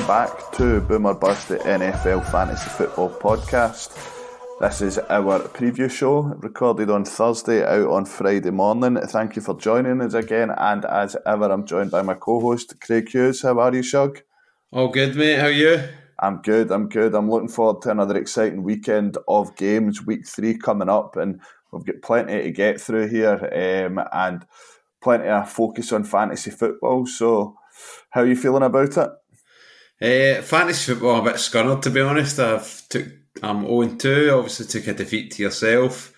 welcome back to Boomer Bust, the NFL Fantasy Football Podcast. This is our preview show, recorded on Thursday, out on Friday morning. Thank you for joining us again, and as ever, I'm joined by my co-host, Craig Hughes. How are you, Shug? All good, mate. How are you? I'm good. I'm looking forward to another exciting weekend of games. Week 3 coming up, and we've got plenty to get through here, and plenty of focus on fantasy football. So, how are you feeling about it? Fantasy football, I'm a bit scunnered, to be honest. I'm 0-2, obviously took a defeat to yourself.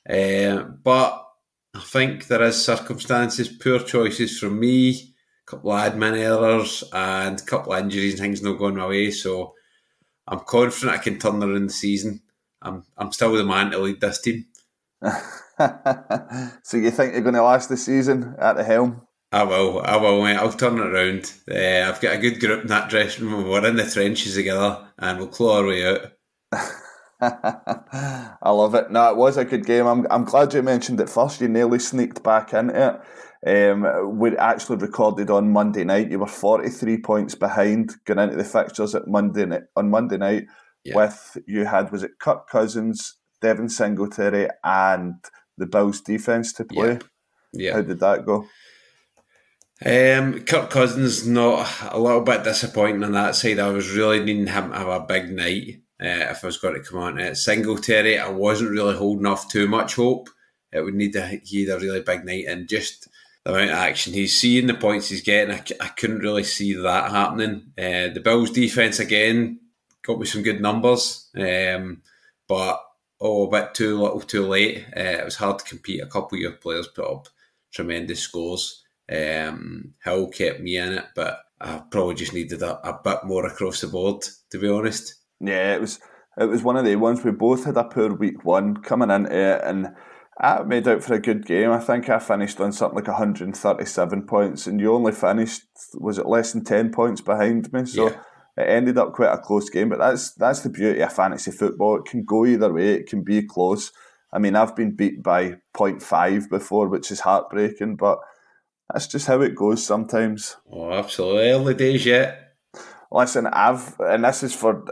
But I think there is circumstances, poor choices from me, a couple of admin errors and a couple of injuries and things not going my way. So I'm confident I can turn around the season. I'm still the man to lead this team. So you think you're going to last the season at the helm? I will, mate. I'll turn it around. I've got a good group in that dressing room. We're in the trenches together and we'll claw our way out. I love it. No, it was a good game. I'm glad you mentioned it first. You nearly sneaked back into it. We actually recorded on Monday night. You were 43 points behind going into the fixtures on Monday night. Yeah. Was it Kirk Cousins, Devin Singletary, and the Bills defence to play? Yeah. How did that go? Kirk Cousins, not a little bit disappointing on that side. I was really needing him to have a big night if I was going to come on it. Singletary, I wasn't really holding off too much hope. It would need to he had a really big night, and just the amount of action he's seeing, the points he's getting, I couldn't really see that happening. The Bills defence again got me some good numbers, but a bit too little too late. It was hard to compete. A couple of your players put up tremendous scores. Hill kept me in it, but I probably just needed a bit more across the board, to be honest. Yeah, it was one of the ones. We both had a poor week 1 coming into it, and I made out for a good game. I think I finished on something like 137 points, and you only finished, was it less than 10 points behind me? So yeah. It ended up quite a close game, but that's the beauty of fantasy football. It can go either way. It can be close. I mean, I've been beat by 0.5 before, which is heartbreaking, but that's just how it goes sometimes. Oh, absolutely. Early days yet. Listen, and this is for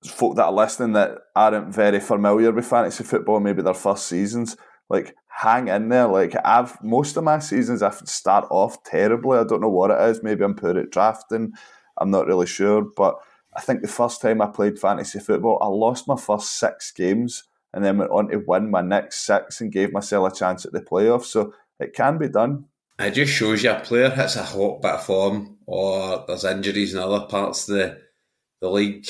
folk that are listening that aren't very familiar with fantasy football, maybe their first seasons. Like, hang in there. Like, most of my seasons, I start off terribly. I don't know what it is. Maybe I'm poor at drafting. I'm not really sure. But I think the first time I played fantasy football, I lost my first 6 games and then went on to win my next 6 and gave myself a chance at the playoffs. So it can be done. It just shows you a player hits a hot bit of form, or there's injuries in other parts of the league.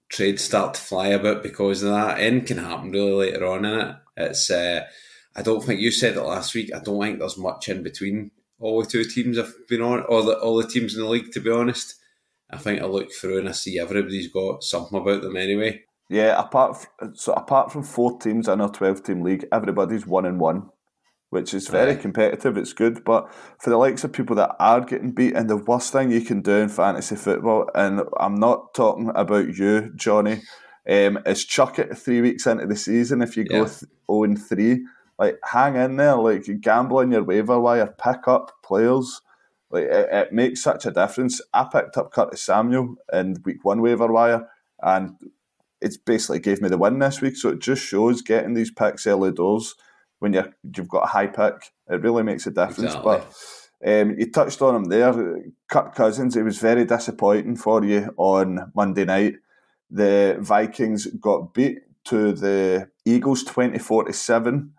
Trades start to fly about because of that. And can happen really later on in it. It's I don't think you said it last week. I don't think there's much in between all the two teams I've been on, all the teams in the league. To be honest, I think I look through and I see everybody's got something about them anyway. Yeah, apart from 4 teams in our 12-team league, everybody's 1-1. Which is very competitive. It's good, but for the likes of people that are getting beaten, the worst thing you can do in fantasy football, and I'm not talking about you, Johnny, is chuck it 3 weeks into the season. If you go 0-3, like, hang in there, like, gamble on your waiver wire, pick up players. Like, it makes such a difference. I picked up Curtis Samuel in week 1 waiver wire, and it's basically gave me the win this week. So it just shows getting these picks early doors. When you've got a high pick, it really makes a difference. Exactly. But you touched on him there. Kirk Cousins, it was very disappointing for you on Monday night. The Vikings got beat to the Eagles 24-7.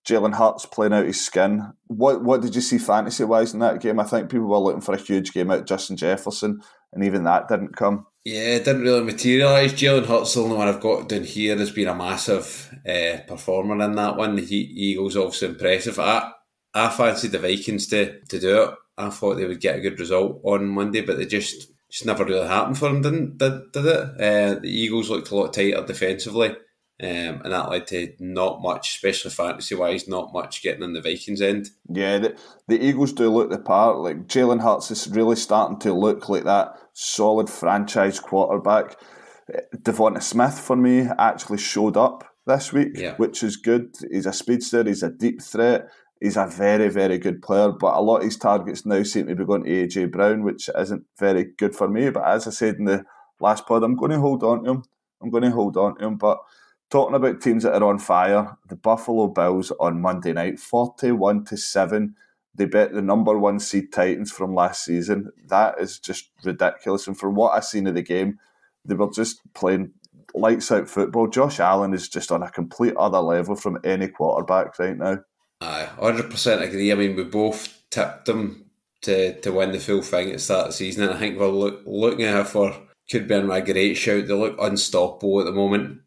Jalen Hurts playing out his skin. What did you see fantasy-wise in that game? I think people were looking for a huge game out of Justin Jefferson, and even that didn't come. Yeah, it didn't really materialise. Jalen Hurts, the only one I've got down here, has been a massive performer in that one. The Eagles obviously impressive. I fancied the Vikings to do it. I thought they would get a good result on Monday, but they just never really happened for them, did it? The Eagles looked a lot tighter defensively, and that led to not much, especially fantasy-wise, not much getting on the Vikings' end. Yeah, the Eagles do look the part. Like, Jalen Hurts is really starting to look like that solid franchise quarterback. Devonta Smith, for me, actually showed up this week, which is good. He's a speedster, he's a deep threat. He's a very, very good player, but a lot of his targets now seem to be going to AJ Brown, which isn't very good for me. But as I said in the last pod, I'm going to hold on to him. But talking about teams that are on fire, the Buffalo Bills on Monday night, 41-7. They bet the number 1 seed Titans from last season. That is just ridiculous. And from what I've seen of the game, they were just playing lights out football. Josh Allen is just on a complete other level from any quarterback right now. I 100% agree. I mean, we both tipped them to win the full thing at the start of the season, and I think we're looking at it for could be in a great shout. They look unstoppable at the moment,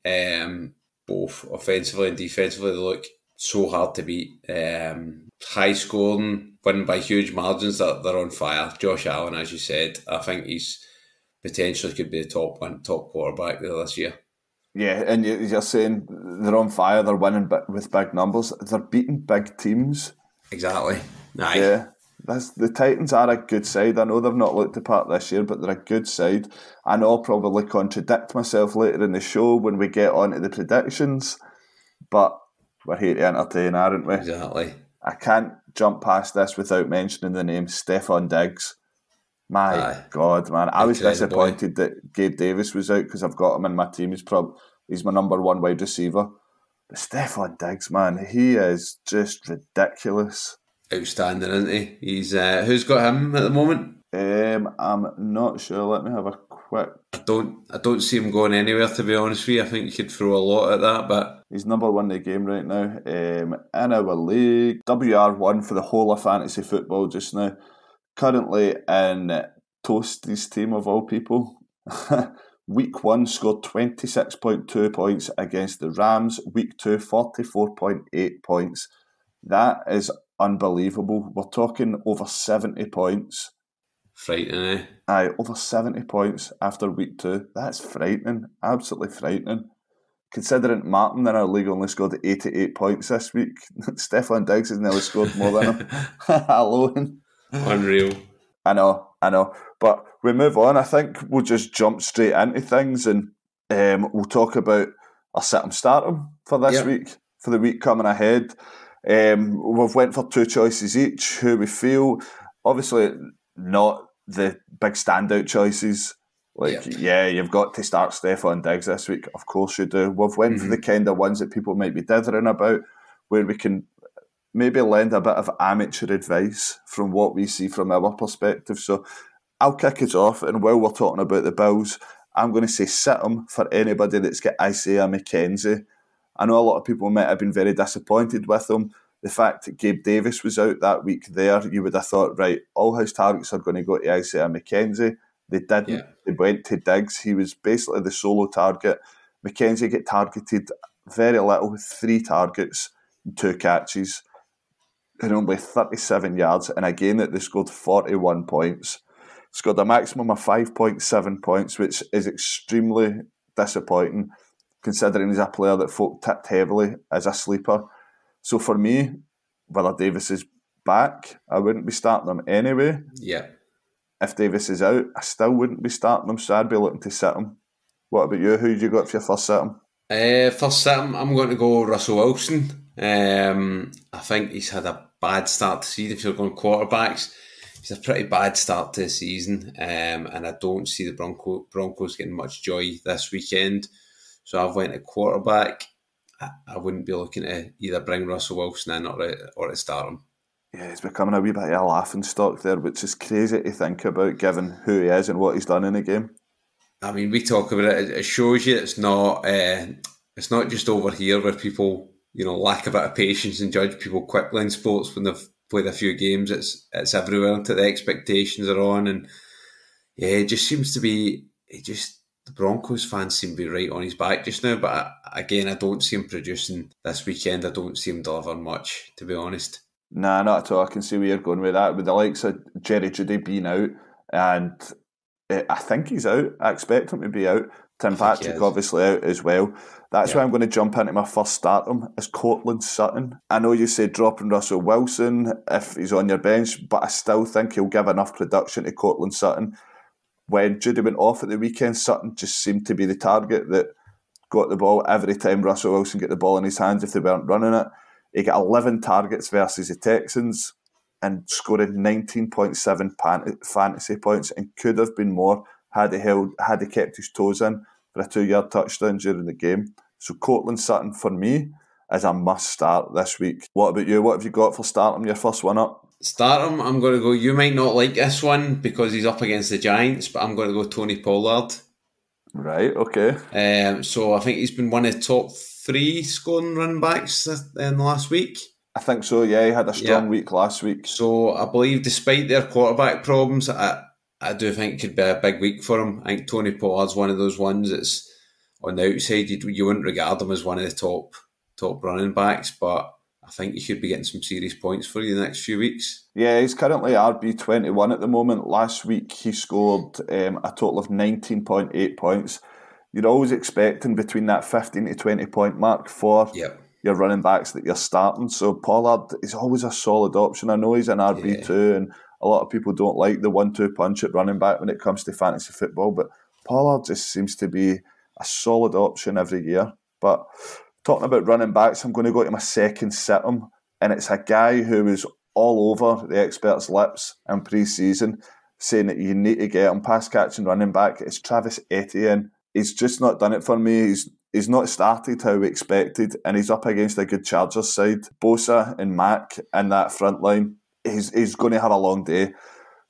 both offensively and defensively. They look so hard to beat. High scoring, winning by huge margins. That they're on fire. Josh Allen, as you said, I think he's potentially could be the top quarterback there this year. Yeah, and you're saying they're on fire, they're winning with big numbers. They're beating big teams. Exactly. Aye. Yeah, the Titans are a good side. I know they've not looked the part this year, but they're a good side. I know I'll probably contradict myself later in the show when we get on to the predictions, but we're here to entertain, aren't we? Exactly. I can't jump past this without mentioning the name Stephon Diggs. My God, man. I was disappointed that Gabe Davis was out because I've got him in my team. He's my number 1 wide receiver. But Stephon Diggs, man, he is just ridiculous. Outstanding, isn't he? He's who's got him at the moment? I'm not sure. Let me have a quick... I don't see him going anywhere, to be honest with you. I think you could throw a lot at that, but... He's number 1 in the game right now. In our league, WR1 for the whole of fantasy football just now. Currently in Toasty's team of all people. Week 1 scored 26.2 points against the Rams. Week 2, 44.8 points. That is unbelievable. We're talking over 70 points. Frightening, eh? Aye, over 70 points after week 2. That's frightening. Absolutely frightening. Considering Martin in our league only scored 88 points this week, Stephon Diggs has nearly scored more than him alone. Unreal. I know. But we move on. I think we'll just jump straight into things and we'll talk about our sit 'em start 'em for this week, for the week coming ahead. We've went for 2 choices each, who we feel. Obviously, not the big standout choices. You've got to start Stephon Diggs this week. Of course you do. We've went for the kind of ones that people might be dithering about, where we can maybe lend a bit of amateur advice from what we see from our perspective. So I'll kick us off, and while we're talking about the Bills, I'm going to say sit 'em for anybody that's got Isaiah McKenzie. I know a lot of people might have been very disappointed with him. The fact that Gabe Davis was out that week there, you would have thought, right, all his targets are going to go to Isaiah McKenzie. They didn't. Yeah. They went to Diggs. He was basically the solo target. McKenzie get targeted very little, 3 targets, 2 catches, and only 37 yards. And again, that they scored 41 points. Scored a maximum of 5.7 points, which is extremely disappointing, considering he's a player that folk tipped heavily as a sleeper. So for me, whether Davis is back, I wouldn't be starting him anyway. Yeah. If Davis is out, I still wouldn't be starting him, so I'd be looking to sit him. What about you? Who do you got for your first sit him? First sit him, I'm going to go Russell Wilson. I think he's had a bad start to the season. If you're going quarterbacks, he's a pretty bad start to the season, and I don't see the Broncos getting much joy this weekend. So I've went to quarterback. I wouldn't be looking to either bring Russell Wilson in or to start him. Yeah, he's becoming a wee bit of a laughing stock there, which is crazy to think about given who he is and what he's done in the game. I mean, we talk about it. It shows you it's not just over here where people, lack a bit of patience and judge people quickly in sports when they've played a few games. It's everywhere until the expectations are on, and yeah, it just seems to be the Broncos fans seem to be right on his back just now. But again, I don't see him producing this weekend. I don't see him delivering much, to be honest. Nah, not at all. I can see where you're going with that. With the likes of Jerry Jeudy being out, and I think he's out. I expect him to be out. Tim Patrick obviously out as well. That's why I'm going to jump into my first stardom as Courtland Sutton. I know you said dropping Russell Wilson if he's on your bench, but I still think he'll give enough production to Courtland Sutton. When Jeudy went off at the weekend, Sutton just seemed to be the target that got the ball every time Russell Wilson got the ball in his hands if they weren't running it. He got 11 targets versus the Texans and scored 19.7 fantasy points, and could have been more had he kept his toes in for a 2-yard touchdown during the game. So Courtland Sutton, for me, is a must start this week. What about you? What have you got for starting your first one up? Start him, I'm going to go, you might not like this one because he's up against the Giants, but I'm going to go Tony Pollard. Right, okay. So I think he's been one of the top 3 scoring run backs in the last week. I think so, yeah. He had a strong week last week. So I believe despite their quarterback problems, I do think it could be a big week for him. I think Tony Pollard's one of those ones that's on the outside, you wouldn't regard him as one of the top running backs, but I think he could be getting some serious points for you the next few weeks. Yeah, he's currently RB21 at the moment. Last week he scored a total of 19.8 points. You're always expecting between that 15 to 20 point mark for your running backs that you're starting. So Pollard is always a solid option. I know he's an RB2 and a lot of people don't like the 1-2 punch at running back when it comes to fantasy football, but Pollard just seems to be a solid option every year. But talking about running backs, I'm going to go to my second sit-em, and it's a guy who was all over the experts' lips in pre-season, saying that you need to get him pass-catching running back. It's Travis Etienne. He's just not done it for me. He's not started how we expected, and he's up against a good Chargers side. Bosa and Mack in that front line, he's going to have a long day.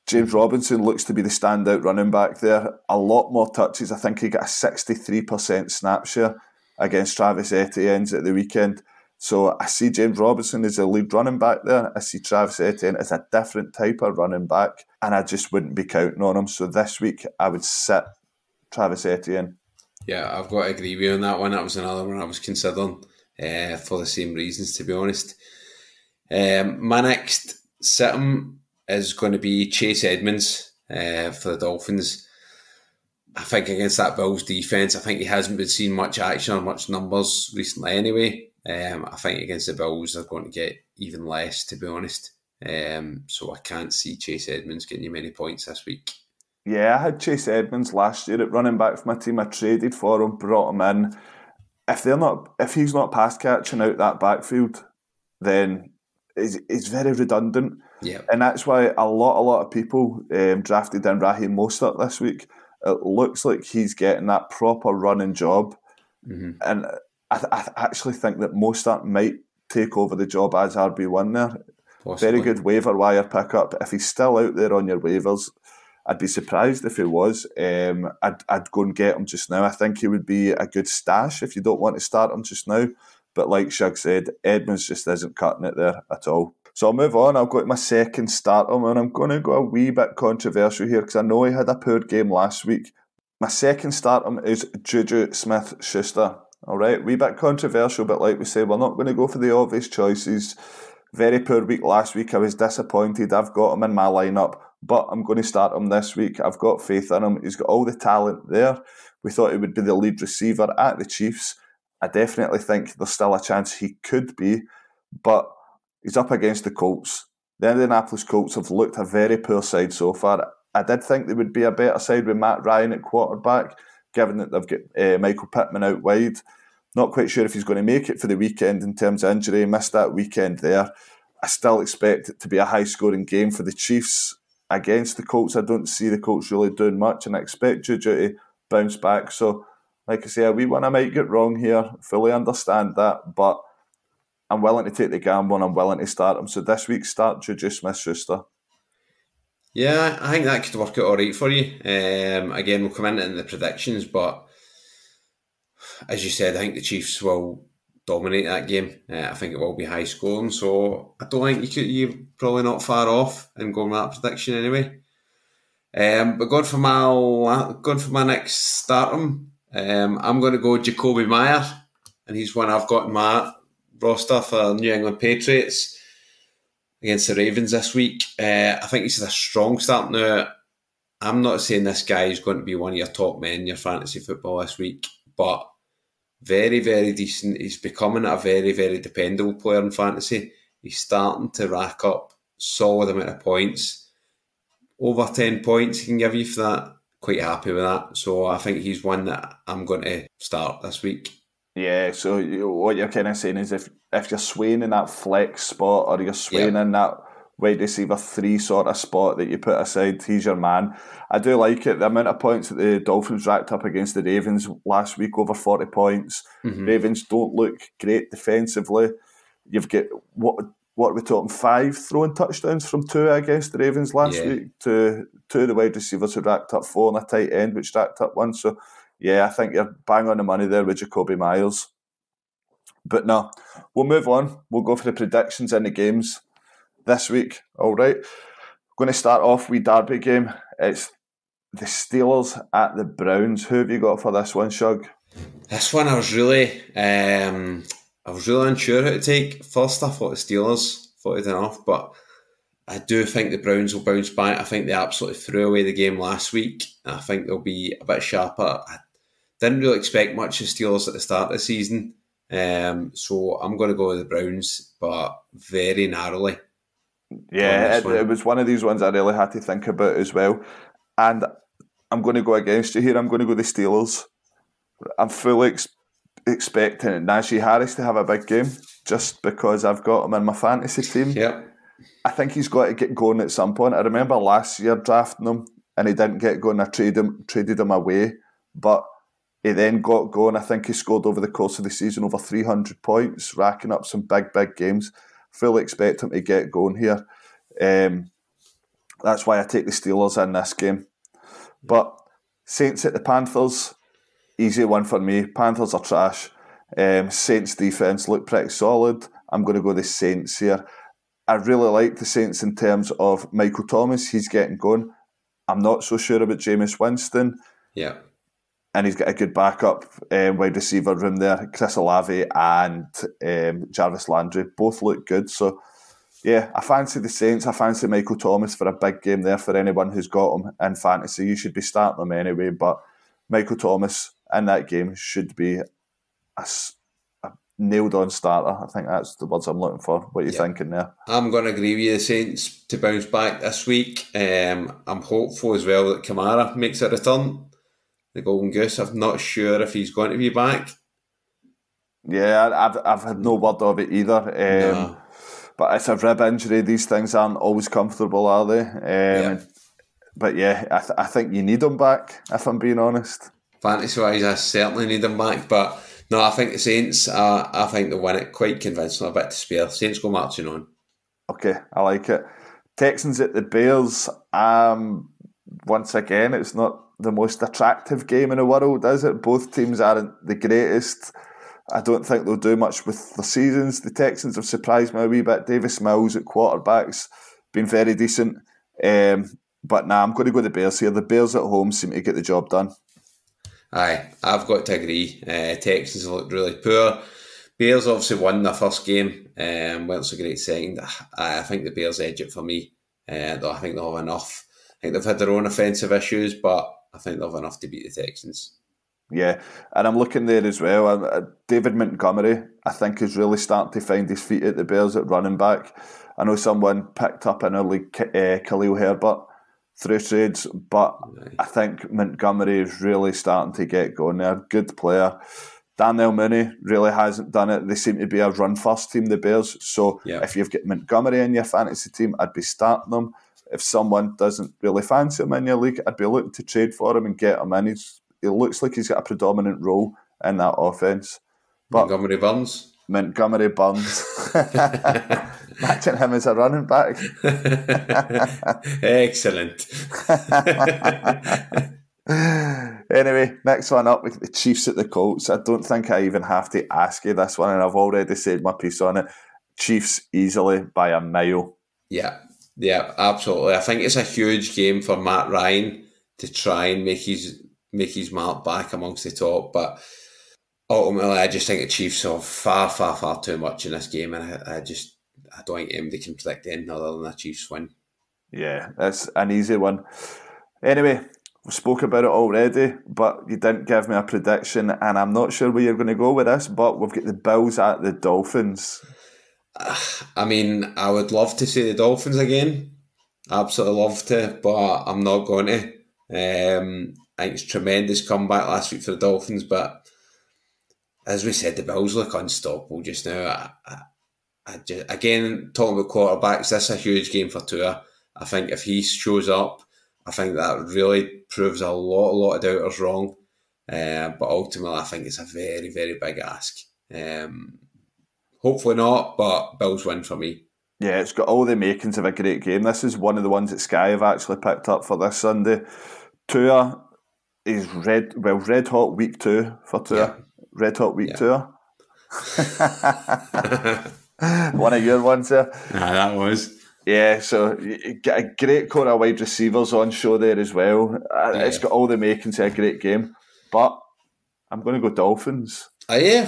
James Robinson looks to be the standout running back there. A lot more touches. I think he got a 63% snap share against Travis Etienne's at the weekend. So I see James Robinson as a lead running back there. I see Travis Etienne as a different type of running back, and I just wouldn't be counting on him. So this week I would sit Travis Etienne. Yeah, I've got to agree with you on that one. That was another one I was considering for the same reasons, to be honest. My next sit-em is going to be Chase Edmonds for the Dolphins. I think against that Bills defence, I think he hasn't been seeing much action or much numbers recently anyway. I think against the Bills, they're going to get even less, to be honest. So I can't see Chase Edmonds getting you many points this week. Yeah, I had Chase Edmonds last year at running back for my team. I traded for him, brought him in. If he's not pass catching out that backfield, then it's very redundant. Yeah, and that's why a lot of people drafted in Raheem Mostert this week. It looks like he's getting that proper running job, and I actually think that Mostert might take over the job as RB1 there. Possibly. Very good waiver wire pickup. If he's still out there on your waivers, I'd be surprised if he was. I'd go and get him just now. I think he would be a good stash if you don't want to start him just now. But like Shug said, Edmonds just isn't cutting it there at all. So I'll move on. I'll go to my second starter, and I'm going to go a wee bit controversial here because I know he had a poor game last week. My second starter is Juju Smith-Schuster. All right, wee bit controversial, but like we say, we're not going to go for the obvious choices. Very poor week last week. I was disappointed. I've got him in my lineup, but I'm going to start him this week. I've got faith in him. He's got all the talent there. We thought he would be the lead receiver at the Chiefs. I definitely think there's still a chance he could be, but he's up against the Colts. The Indianapolis Colts have looked a very poor side so far. I did think they would be a better side with Matt Ryan at quarterback, given that they've got Michael Pittman out wide. Not quite sure if he's going to make it for the weekend in terms of injury. Missed that weekend there. I still expect it to be a high-scoring game for the Chiefs against the Colts. I don't see the Colts really doing much, and I expect Juju to bounce back. So, like I say, a wee one I might get wrong here. Fully understand that, but I'm willing to take the gamble and I'm willing to start him. So this week, start Juju Smith-Schuster. Yeah, I think that could work out all right for you. Again, we'll come into the predictions, but as you said, I think the Chiefs will dominate that game. I think it will be high scoring, so I don't think you're probably not far off in going with that prediction anyway. But going for my next stardom, I'm going to go Jacoby Meyer, and he's one I've got in my roster for New England Patriots against the Ravens this week. I think he's a strong start now. I'm not saying this guy is going to be one of your top men in your fantasy football this week, but very, very decent. He's becoming a very, very dependable player in fantasy. He's starting to rack up solid amount of points. Over 10 points he can give you for that. Quite happy with that. So I think he's one that I'm going to start this week. Yeah, so what you're kind of saying is if you're swaying in that flex spot or you're swaying Yep. in that wide receiver 3 sort of spot that you put aside, he's your man. I do like it. The amount of points that the Dolphins racked up against the Ravens last week, over 40 points. Mm-hmm. Ravens don't look great defensively. You've got, what are we talking, 5 throwing touchdowns from Tua against the Ravens last Yeah. week? Two of the wide receivers who racked up 4 and a tight end, which racked up 1. So, yeah, I think you're bang on the money there with Jacoby Myers. But no, we'll move on. We'll go for the predictions in the games this week. All right. Going to start off with Derby game. It's the Steelers at the Browns. Who have you got for this one, Shug? This one I was really unsure how to take. First I thought the Steelers, thought it enough, but I do think the Browns will bounce back. I think they absolutely threw away the game last week. I think they'll be a bit sharper. I didn't really expect much of Steelers at the start of the season. So I'm going to go with the Browns, but very narrowly on Yeah, this it one. was one of these ones I really had to think about as well. And I'm going to go against you here. I'm going to go the Steelers. I'm fully expecting Najee Harris to have a big game just because I've got him in my fantasy team. Yep. I think he's got to get going at some point. I remember last year drafting him and he didn't get going. I traded him away, but he then got going. I think he scored over the course of the season over 300 points, racking up some big games. Fully expect him to get going here. That's why I take the Steelers in this game. But Saints at the Panthers, easy one for me. Panthers are trash. Saints defence look pretty solid. I'm going to go the Saints here. I really like the Saints in terms of Michael Thomas. He's getting going. I'm not so sure about Jameis Winston. Yeah. And he's got a good backup wide receiver room there. Chris Olave and Jarvis Landry both look good. So, yeah, I fancy the Saints. I fancy Michael Thomas for a big game there for anyone who's got him in fantasy. You should be starting him anyway, but Michael Thomas in that game should be a nailed-on starter. I think that's the words I'm looking for. What are you thinking there? I'm going to agree with you, the Saints to bounce back this week. I'm hopeful as well that Kamara makes a return. The Golden Goose. I'm not sure if he's going to be back. Yeah, I've had no word of it either. No. But it's a rib injury. These things aren't always comfortable, are they? But yeah, I think you need him back, if I'm being honest. Fantasy-wise, I certainly need him back. But no, I think the Saints, I think they'll win it quite convincingly, a bit to spare. Saints go marching on. Okay, I like it. Texans at the Bears. Once again, it's not the most attractive game in the world, is it? Both teams aren't the greatest. I don't think they'll do much with the seasons. The Texans have surprised me a wee bit. Davis Mills at quarterback's been very decent. But nah, I'm going to go the Bears here. The Bears at home seem to get the job done. Aye, I've got to agree. Texans looked really poor. Bears obviously won their first game. Went so great second. I think the Bears edge it for me. Though I think they'll have enough. I think they've had their own offensive issues, but I think they'll have enough to beat the Texans. Yeah, and I'm looking there as well. David Montgomery, I think, is really starting to find his feet at the Bears at running back. I know someone picked up an early Khalil Herbert through trades, but I think Montgomery is really starting to get going there. Good player. Daniel Mooney really hasn't done it. They seem to be a run-first team, the Bears. So if you've got Montgomery in your fantasy team, I'd be starting them. If someone doesn't really fancy him in your league, I'd be looking to trade for him and get him in. He looks like he's got a predominant role in that offense. But Montgomery Burns. Montgomery Burns. Imagine him as a running back. Excellent. Anyway, next one up, we get the Chiefs at the Colts. I don't think I even have to ask you this one, and I've already said my piece on it. Chiefs easily by a mile. Yeah, absolutely. I think it's a huge game for Matt Ryan to try and make his mark back amongst the top, but ultimately I just think the Chiefs have far too much in this game, and I don't think anybody can predict anything other than the Chiefs win. Yeah, that's an easy one. Anyway, we spoke about it already, but you didn't give me a prediction, and I'm not sure where you're going to go with this, but we've got the Bills at the Dolphins. I mean, I would love to see the Dolphins again. Absolutely love to, but I'm not going to. I think it's tremendous comeback last week for the Dolphins, but as we said, the Bills look unstoppable just now. I just, again, talking about quarterbacks, this is a huge game for Tua. I think if he shows up, I think that really proves a lot of doubters wrong. But ultimately, I think it's a very, very big ask. Hopefully not, but Bills win for me. Yeah, it's got all the makings of a great game. This is one of the ones that Sky have actually picked up for this Sunday. Tua is red hot week 2 for Tua. Yeah. Red hot week Yeah. Tua. One of your ones there. That was. Yeah, so you get a great core of wide receivers on show there as well. It's got all the makings of a great game. But I'm going to go Dolphins. Oh, yeah.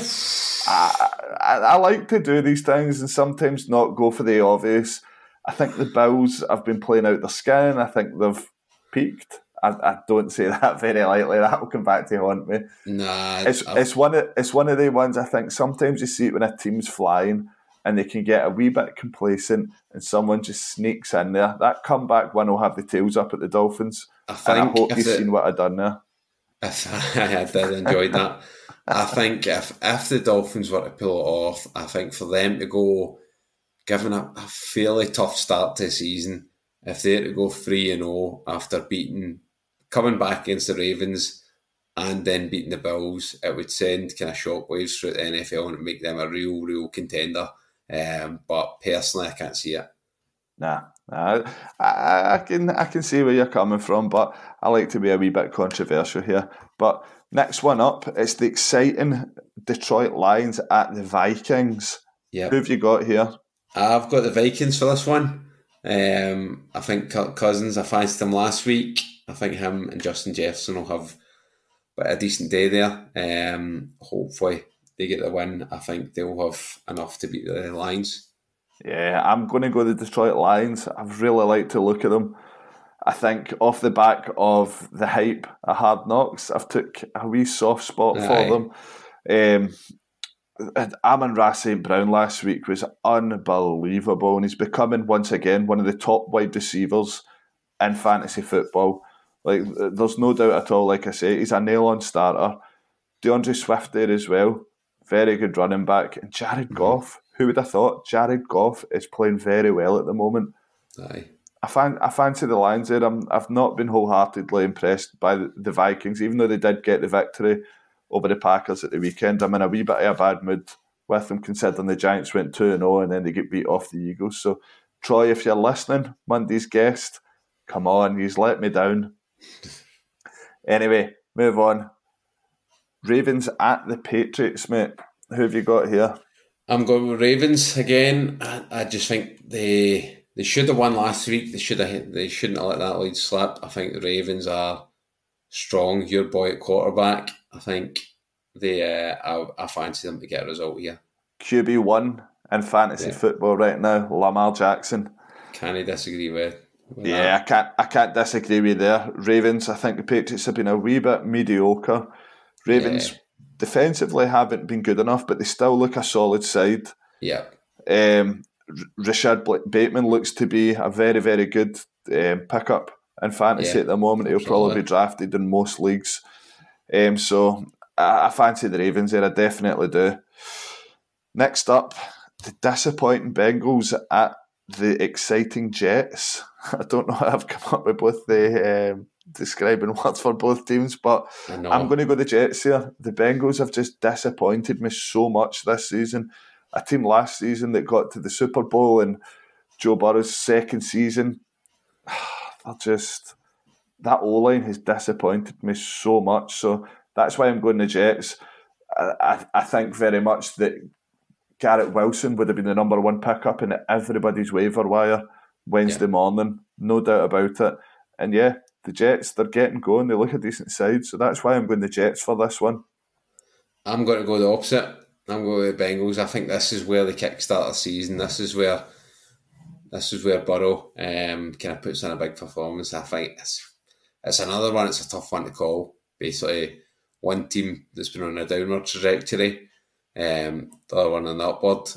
I like to do these things and sometimes not go for the obvious. I think the Bills have been playing out their skin. I think they've peaked. I don't say that very lightly. That will come back to haunt me. Nah, it's one of the ones I think sometimes you see it when a team's flying and they can get a wee bit complacent and someone just sneaks in there. That comeback one will have the tails up at the Dolphins. And I hope you've seen what I've done there. I did enjoy that. I think if the Dolphins were to pull it off, I think for them to go, given a fairly tough start to the season, if they're to go 3-0 after coming back against the Ravens and then beating the Bills, it would send kind of shockwaves through the NFL and make them a real contender. But personally, I can't see it. Nah, I can see where you're coming from, but I like to be a wee bit controversial here. But next one up, it's the exciting Detroit Lions at the Vikings. Yep. Who have you got here? I've got the Vikings for this one. I think Kirk Cousins, I fancied him last week. I think him and Justin Jefferson will have a decent day there. Hopefully they get the win. I think they'll have enough to beat the Lions. Yeah, I'm going to go the Detroit Lions. I've really liked to look at them. I think off the back of the hype of Hard Knocks, I've took a wee soft spot for them. Amon-Ra St. Brown last week was unbelievable, and he's becoming once again one of the top wide receivers in fantasy football. Like, there's no doubt at all. Like I say, he's a nail-on starter. DeAndre Swift there as well, very good running back, and Jared Goff. Who would have thought? Jared Goff is playing very well at the moment. Aye. I fancy the Lions there. I've not been wholeheartedly impressed by the Vikings, even though they did get the victory over the Packers at the weekend. I'm in a wee bit of a bad mood with them, considering the Giants went 2-0 and then they get beat off the Eagles. So, Troy, if you're listening, Monday's guest, come on, you've let me down. Anyway, move on. Ravens at the Patriots, mate. Who have you got here? I'm going with Ravens again. I just think they should have won last week. They shouldn't have let that lead slip. I think the Ravens are strong. Your boy at quarterback. I think I fancy them to get a result here. QB1 in fantasy football right now, Lamar Jackson. Can I disagree with that? I can't disagree with you there. Ravens, I think the Patriots have been a wee bit mediocre. Ravens defensively haven't been good enough, but they still look a solid side. Yeah. Rashad Bateman looks to be a very, very good pickup in fantasy at the moment. He'll probably be drafted in most leagues. So I fancy the Ravens there. I definitely do. Next up, the disappointing Bengals at the exciting Jets. I don't know how I've come up with both the describing words for both teams, but I'm going to go the Jets here. The Bengals have just disappointed me so much this season. A team last season that got to the Super Bowl and Joe Burrow's second season, that O-line has disappointed me so much. So that's why I'm going the Jets. I think very much that Garrett Wilson would have been the number one pickup in everybody's waiver wire Wednesday morning. No doubt about it. And yeah, the Jets, they're getting going. They look a decent side. So that's why I'm going the Jets for this one. I'm going to go the opposite. I'm going with the Bengals. I think this is where the kickstart the season. This is where Burrow kind of puts in a big performance. I think it's another one. It's a tough one to call. Basically, one team that's been on a downward trajectory, the other one on the upward.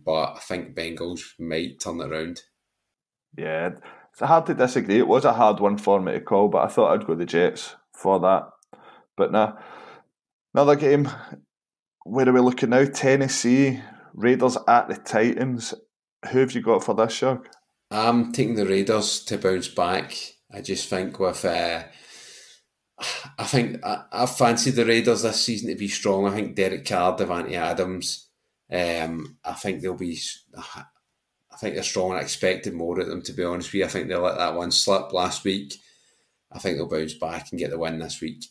But I think Bengals might turn it around. Yeah, it's hard to disagree. It was a hard one for me to call, but I thought I'd go the Jets for that. But nah, another game. Where are we looking now? Tennessee, Raiders at the Titans. Who have you got for this, Shug? I'm taking the Raiders to bounce back. I just think I fancy the Raiders this season to be strong. I think Derek Carr, Devante Adams. I think they'll be. I think they're strong. I expected more at them, to be honest with you. I think they let that one slip last week. I think they'll bounce back and get the win this week.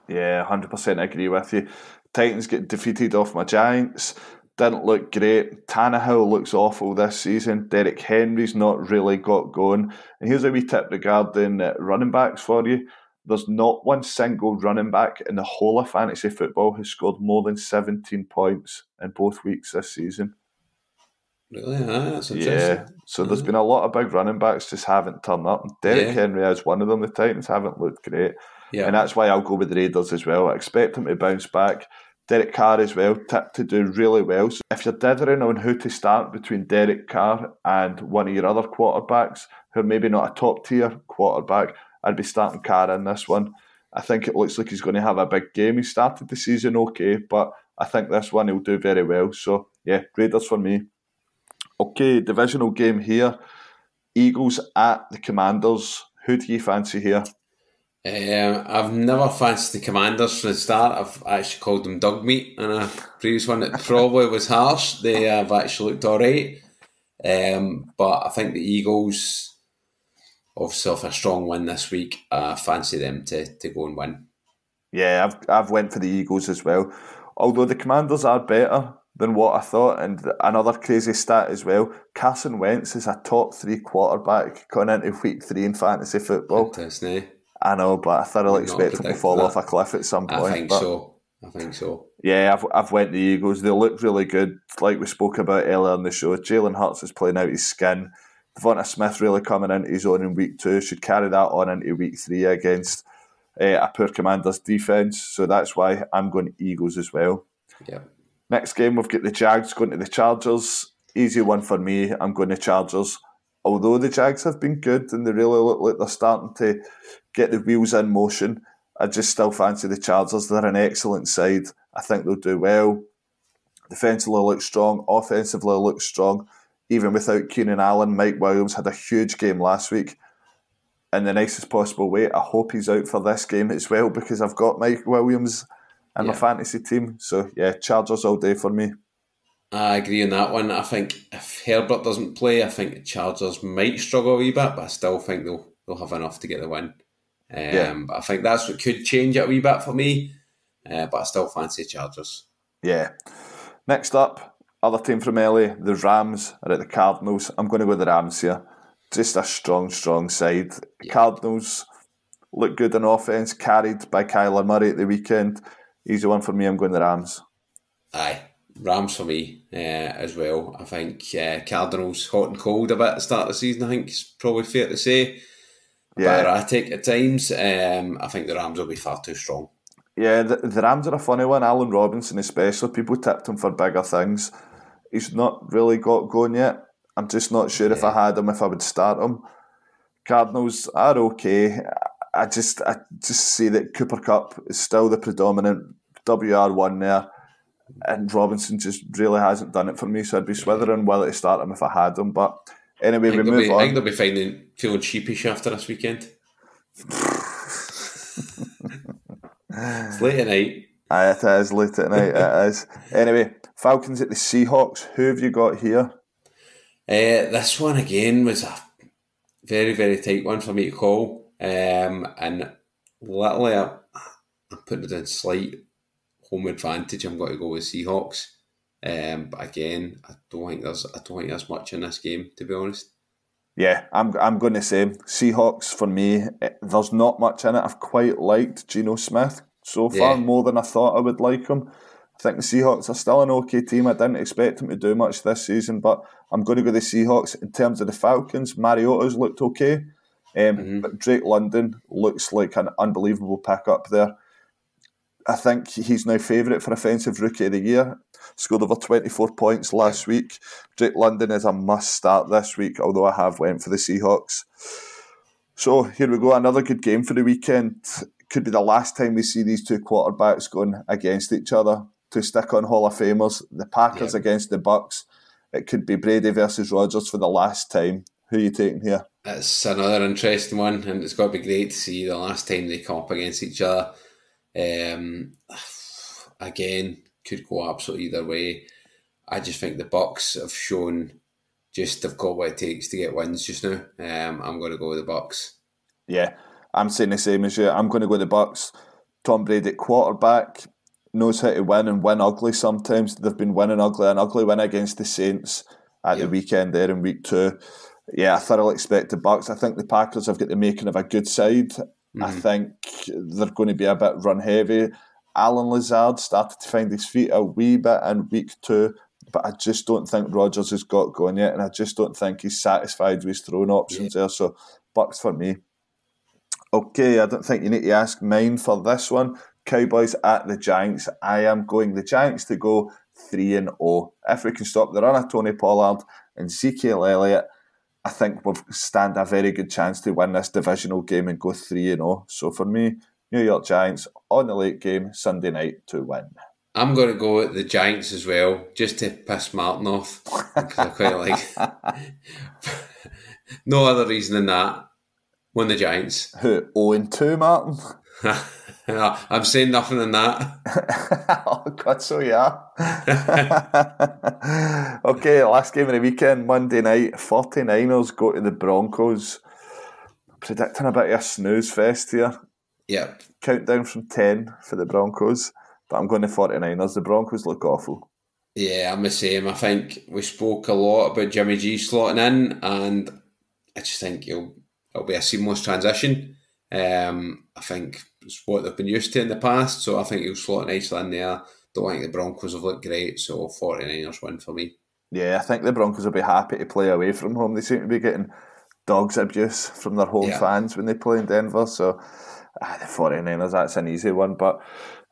Yeah, 100% agree with you. Titans get defeated off my Giants. Didn't look great. Tannehill looks awful this season. Derek Henry's not really got going. And here's a wee tip regarding running backs for you. There's not one single running back in the whole of fantasy football who scored more than 17 points in both weeks this season. Really? That's interesting. Yeah, so there's been a lot of big running backs just haven't turned up. Derek Henry is one of them. The Titans haven't looked great. Yeah. And that's why I'll go with the Raiders as well. I expect him to bounce back. Derek Carr as well, tipped to do really well. So if you're dithering on who to start between Derek Carr and one of your other quarterbacks, who are maybe not a top tier quarterback, I'd be starting Carr in this one. I think it looks like he's going to have a big game. He started the season okay, but I think this one he'll do very well. So yeah, Raiders for me. Okay, divisional game here. Eagles at the Commanders. Who do you fancy here? I've never fancied the Commanders from the start. I've actually called them dog meat in a previous one that probably was harsh. They have actually looked alright. But I think the Eagles obviously have a strong win this week. I fancy them to go and win. Yeah, I've went for the Eagles as well. Although the Commanders are better than what I thought, and another crazy stat as well, Carson Wentz is a top 3 quarterback going into week 3 in fantasy football. I know, but I thoroughly expect him to fall off a cliff at some point. I think so. Yeah, I've went the Eagles. They look really good, like we spoke about earlier in the show. Jalen Hurts is playing out his skin. Devonta Smith really coming into his own in week 2. Should carry that on into week 3 against a poor Commanders defence. So that's why I'm going Eagles as well. Yeah. Next game, we've got the Jags going to the Chargers. Easy one for me. I'm going to Chargers. Although the Jags have been good and they really look like they're starting to get the wheels in motion, I just still fancy the Chargers. They're an excellent side. I think they'll do well. Defensively look strong. Offensively look strong. Even without Keenan Allen, Mike Williams had a huge game last week in the nicest possible way. I hope he's out for this game as well because I've got Mike Williams in my fantasy team. So, yeah, Chargers all day for me. I agree on that one. I think if Herbert doesn't play, I think the Chargers might struggle a wee bit, but I still think they'll have enough to get the win. But I think that's what could change it a wee bit for me. But I still fancy Chargers. Yeah. Next up, other team from LA, the Rams are at the Cardinals. I'm going to go with the Rams here. Just a strong side. Yeah. Cardinals look good in offense, carried by Kyler Murray at the weekend. Easy one for me, I'm going the Rams. Aye, Rams for me as well. I think Cardinals hot and cold a bit at the start of the season, I think it's probably fair to say. A bit erratic at times. I think the Rams will be far too strong. Yeah, the Rams are a funny one. Allen Robinson especially, people tipped him for bigger things. He's not really got going yet. I'm just not sure if I had him, if I would start him. Cardinals are okay. I just see that Cooper Kupp is still the predominant WR1 there, and Robinson just really hasn't done it for me, so I'd be swithering whether to start him if I had him. But anyway, we move on. I think they'll be feeling sheepish after this weekend. It's late at night. It is late at night, it is. Anyway, Falcons at the Seahawks. Who have you got here? This one again was a very, very tight one for me to call. And literally I'm putting it in slight home advantage. I'm going to go with Seahawks. But again, I don't think there's much in this game, to be honest. Yeah, I'm going to say Seahawks for me. There's not much in it. I've quite liked Geno Smith so far, more than I thought I would like him. I think the Seahawks are still an okay team. I didn't expect him to do much this season, but I'm going to go the Seahawks. In terms of the Falcons, Mariota's looked okay. But Drake London looks like an unbelievable pickup there. I think he's now favourite for Offensive Rookie of the Year. Scored over 24 points last week. Drake London is a must start this week, although I have went for the Seahawks. So here we go, another good game for the weekend. Could be the last time we see these two quarterbacks going against each other. to stick on Hall of Famers. The Packers against the Bucks. It could be Brady versus Rodgers for the last time. Who are you taking here? It's another interesting one, and it's got to be great to see the last time they come up against each other. Again, could go absolutely either way. I just think the Bucks have shown they've got what it takes to get wins just now. I'm going to go with the Bucks. Yeah, I'm saying the same as you. I'm going to go with the Bucks. Tom Brady at quarterback knows how to win and win ugly sometimes. They've been winning ugly. An ugly win against the Saints at the weekend there in week 2. Yeah, I thoroughly expect the Bucks. I think the Packers have got the making of a good side. Mm-hmm. I think they're going to be a bit run heavy. Alan Lazard started to find his feet a wee bit in week 2, but I just don't think Rodgers has got going yet, and I just don't think he's satisfied with his throwing options there. So Bucks for me. Okay, I don't think you need to ask mine for this one. Cowboys at the Giants. I am going the Giants to go 3-0. If we can stop the run of Tony Pollard and Ezekiel Elliott, I think we'll stand a very good chance to win this divisional game and go 3-0. So for me, New York Giants on the late game Sunday night to win. I'm going to go with the Giants as well, just to piss Martin off, because I quite like. No other reason than that. Won the Giants. Who? 0-2, Martin? I'm saying nothing than that. Oh, God, so yeah. Okay, last game of the weekend, Monday night, 49ers go to the Broncos. Predicting a bit of a snooze fest here. Yep. Countdown from 10 for the Broncos, but I'm going to 49ers. The Broncos look awful. Yeah, I'm the same. I think we spoke a lot about Jimmy G slotting in, and I just think it'll be a seamless transition. I think it's what they've been used to in the past, so I think he'll slot nicely in there. Don't think the Broncos have looked great, so 49ers win for me. Yeah, I think the Broncos will be happy to play away from home. They seem to be getting dogs abuse from their home fans when they play in Denver, so the 49ers, that's an easy one. But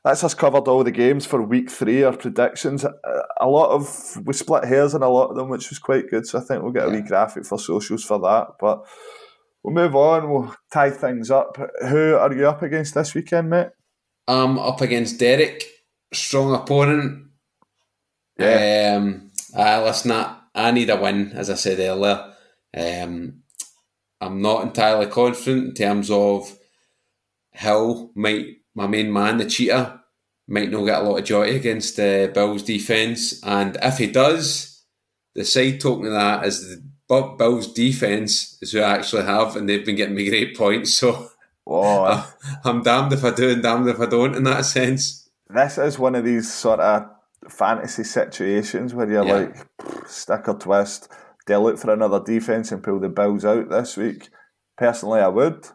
that's us covered all the games for week 3, our predictions. We split hairs in a lot of them, which was quite good, so I think we'll get a wee graphic for socials for that. But we'll move on, we'll tie things up. Who are you up against this weekend, mate? I'm up against Derek, strong opponent. Yeah. Listen, I need a win, as I said earlier. I'm not entirely confident in terms of Hill, my main man, the cheater, might not get a lot of joy against the Bills defence. And if he does, the side token of that is the Bills defence is who I actually have, and they've been getting me great points. So I'm damned if I do and damned if I don't in that sense. This is one of these sort of fantasy situations where you're like, stick or twist. Do I look for another defence and pull the Bills out this week? Personally, I would,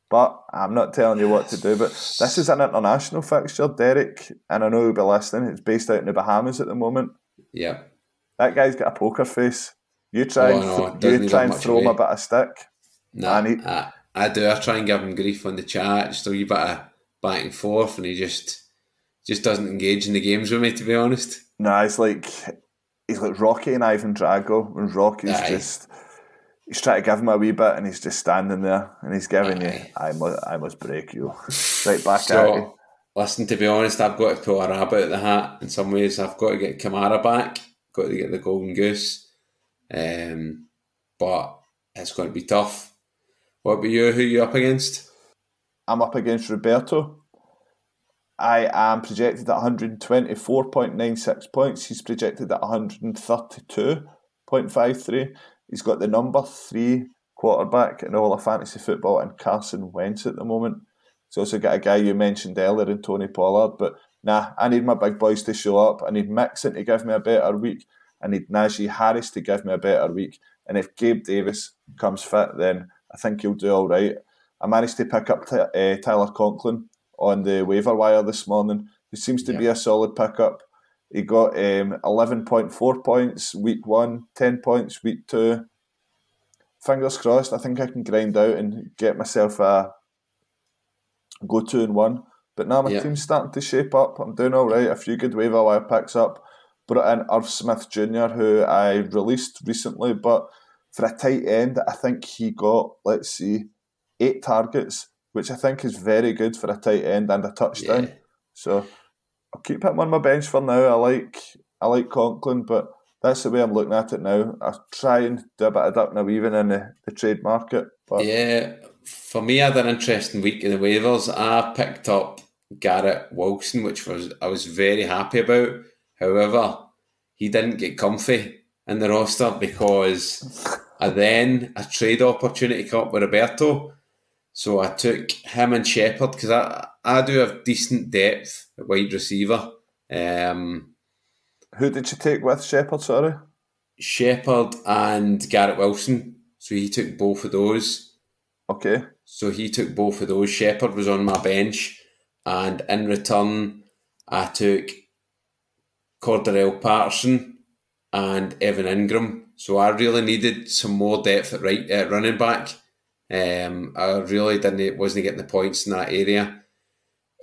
but I'm not telling you what to do. But this is an international fixture, Derek, and I know you'll be listening. It's based out in the Bahamas at the moment. Yeah. That guy's got a poker face. You try and throw him a bit of stick. Nah, I do. I try and give him grief on the chat, just a wee bit of back and forth, and he just doesn't engage in the games with me, to be honest. No, he's like Rocky and Ivan Drago. When Rocky's he's trying to give him a wee bit, and he's just standing there, and he's giving you, I must break you. Right back at you. Listen, to be honest, I've got to pull a rabbit out of the hat in some ways. I've got to get Kamara back, got to get the golden goose. But it's going to be tough. What about you? Who are you up against? I'm up against Roberto. I am projected at 124.96 points. He's projected at 132.53. He's got the number 3 quarterback in all of fantasy football and Carson Wentz at the moment. He's also got a guy you mentioned earlier in Tony Pollard. But I need my big boys to show up. I need Mixon to give me a better week. I need Najee Harris to give me a better week. And if Gabe Davis comes fit, then I think he'll do all right. I managed to pick up Tyler Conklin on the waiver wire this morning, who seems to be a solid pickup. He got 11.4 points week 1, 10 points week 2. Fingers crossed, I think I can grind out and get myself a go 2-1. But now my team's starting to shape up. I'm doing all right. A few good waiver wire picks up. Brought in Irv Smith Jr., who I released recently, but for a tight end, I think he got, 8 targets, which I think is very good for a tight end and a touchdown. Yeah. So I'll keep him on my bench for now. I like Conklin, but that's the way I'm looking at it now. I try and do a bit of dipping even in the trade market. But Yeah, for me, I had an interesting week in the waivers. I picked up Garrett Wilson, which I was very happy about. However, he didn't get comfy in the roster because a trade opportunity came up with Roberto. So I took him and Shepherd because I do have decent depth at wide receiver. Who did you take with Shepherd, sorry? Shepherd and Garrett Wilson. So he took both of those. Okay. So he took both of those. Shepherd was on my bench. And in return, I took Cordarrelle Patterson and Evan Ingram. So I really needed some more depth at running back. I really wasn't getting the points in that area.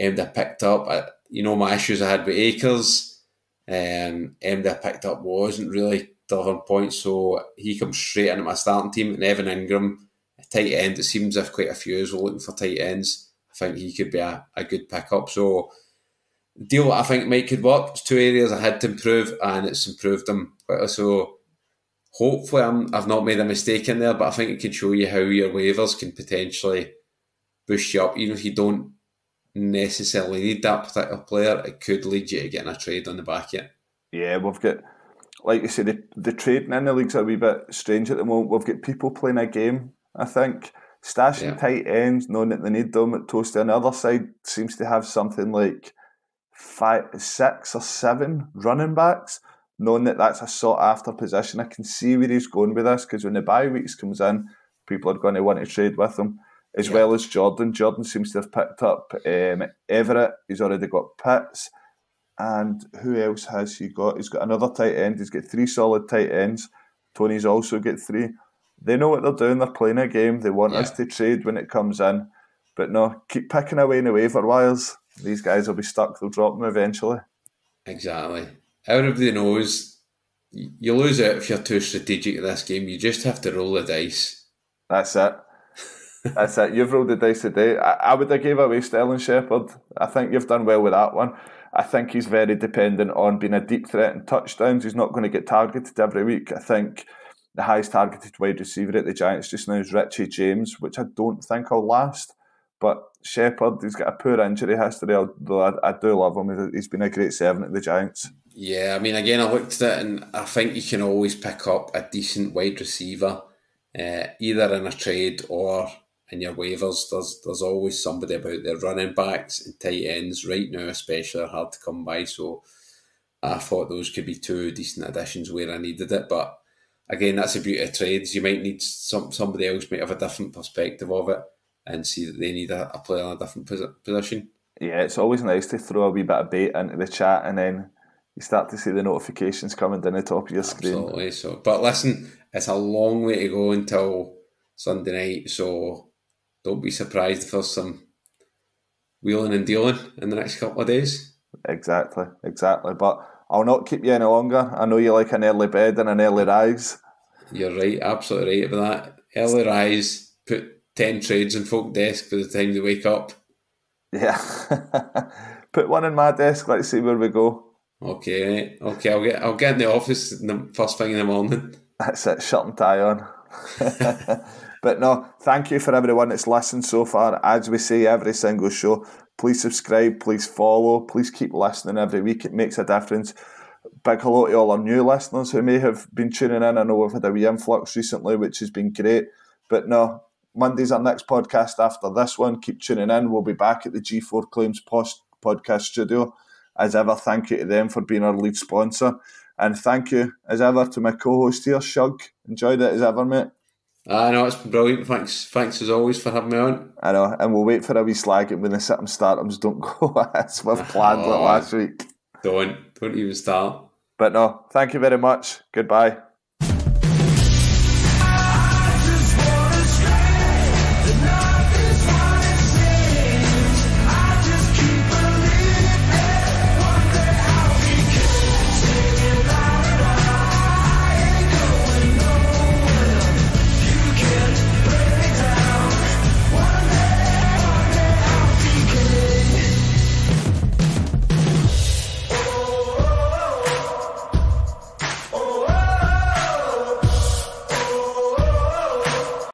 I picked up, my issues I had with Akers. I picked up wasn't really delivering points, so he comes straight into my starting team. And Evan Ingram, a tight end, it seems as if quite a few of us were looking for tight ends. I think he could be a good pickup. So the deal I think might could work. It's two areas I had to improve, and it's improved them. So hopefully I've not made a mistake in there, but I think it could show you how your waivers can potentially boost you up, even if you don't necessarily need that particular player. It could lead you to getting a trade on the back of it. Yeah, we've got, like you said, the trading in the league's a wee bit strange at the moment. We've got people playing a game, I think, stashing tight ends, knowing that they need them at Toasty. On the other side seems to have something like 5, 6 or 7 running backs, knowing that that's a sought after position. I can see where he's going with this, because when the bye weeks comes in, people are going to want to trade with him, as well as Jordan. Jordan seems to have picked up Everett. He's already got Pitts. And who else has he got? He's got another tight end. He's got 3 solid tight ends. Tony's also got 3. They know what they're doing. They're playing a game. They want us to trade when it comes in. But no, keep picking away in the waiver wires. These guys will be stuck. They'll drop them eventually. Exactly. Everybody knows you lose out if you're too strategic in this game. You just have to roll the dice. That's it. That's it. You've rolled the dice today. I would have gave away Sterling Shepherd. I think you've done well with that one. I think he's very dependent on being a deep threat and touchdowns. He's not going to get targeted every week. I think the highest targeted wide receiver at the Giants just now is Richie James, which I don't think will last. But Shepherd, he's got a poor injury history, although I do love him. He's been a great servant at the Giants. Yeah, I mean, again, I looked at it and I think you can always pick up a decent wide receiver, either in a trade or in your waivers. There's always somebody about there. Running backs and tight ends right now especially are hard to come by, so I thought those could be 2 decent additions where I needed it. But again, that's the beauty of trades. You might need somebody else might have a different perspective of it and see that they need a player in a different position. Yeah, it's always nice to throw a wee bit of bait into the chat and then you start to see the notifications coming down the top of your screen. Absolutely. So, but listen, it's a long way to go until Sunday night, so don't be surprised if there's some wheeling and dealing in the next couple of days. Exactly. But I'll not keep you any longer. I know you like an early bed and an early rise. You're right, absolutely right about that. Early rise, put 10 trades on folk desk by the time they wake up. Yeah. Put one in my desk, let's see where we go. Okay, I'll get in the office first thing in the morning. That's it, shirt and tie on. But no, thank you for everyone that's listened so far. As we say every single show, please subscribe, please follow, please keep listening every week. It makes a difference. Big hello to all our new listeners who may have been tuning in. I know we've had a wee influx recently, which has been great. But no, Monday's our next podcast after this one. Keep tuning in. We'll be back at the G4 Claims podcast studio. As ever, thank you to them for being our lead sponsor. And thank you, as ever, to my co-host here, Shug. Enjoyed it as ever, mate. I know, it's been brilliant. Thanks as always for having me on. I know, and we'll wait for a wee slagging when the sit-em startums don't go as we've planned last week. Don't even start. But no, thank you very much. Goodbye.